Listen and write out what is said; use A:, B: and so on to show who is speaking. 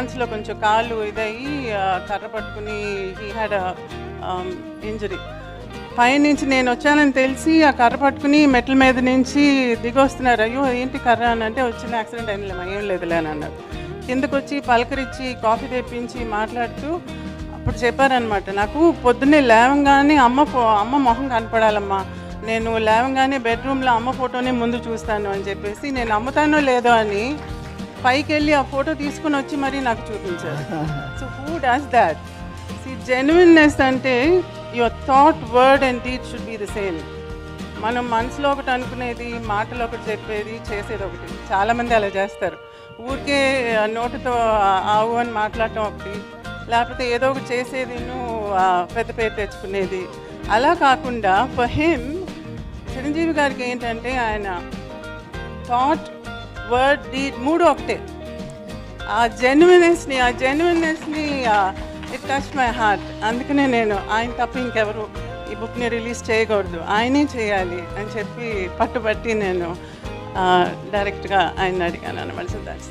A: ఫ్రాన్స్లో కొంచెం కాళ్ళు ఇదయ్యి కర్ర పట్టుకుని హీ హ్యాడ్ ఇంజరీ. పైనుంచి నేను వచ్చానని తెలిసి ఆ కర్ర పట్టుకుని మెట్ల మీద నుంచి దిగొస్తున్నారు. అయ్యో ఏంటి కర్ర అని అంటే, వచ్చిన యాక్సిడెంట్ అయినలేమా, ఏం లేదులే అని అన్నారు. కిందకు వచ్చి పలకరించి కాఫీ తెప్పించి మాట్లాడుతూ అప్పుడు చెప్పారనమాట, నాకు పొద్దున్నే లేవంగానే అమ్మ మొహం కనపడాలమ్మా, నేను లేవంగానే బెడ్రూమ్లో అమ్మ ఫోటోనే ముందు చూస్తాను అని చెప్పేసి, నేను అమ్ముతానో లేదో అని పైకి వెళ్ళి ఆ ఫోటో తీసుకుని వచ్చి మరీ నాకు చూపించారు. So who does that? See, genuineness అంటే your thought, word and deed should be the same. మనం మనసులో ఒకటి అనుకునేది, మాటలో ఒకటి చెప్పేది, చేసేది ఒకటి. చాలామంది అలా చేస్తారు. ఊరికే నోటితో ఆవు అని మాట్లాడటం ఒకటి, లేకపోతే ఏదో ఒకటి చేసేది పెద్ద పేరు తెచ్చుకునేది. అలా కాకుండా ఫర్ హిమ్, చిరంజీవి గారికి ఏంటంటే ఆయన థాట్, వర్డ్, డీడ్ మూడు ఒకటే. ఆ జెన్యున్నెస్ని ఇట్ టచ్ మై హార్ట్. అందుకనే నేను ఆయన తప్ప ఇంకెవరు ఈ బుక్ని రిలీజ్ చేయకూడదు, ఆయనే చేయాలి అని చెప్పి పట్టుబట్టి నేను డైరెక్ట్గా ఆయన అడిగాను అనమాట. So that's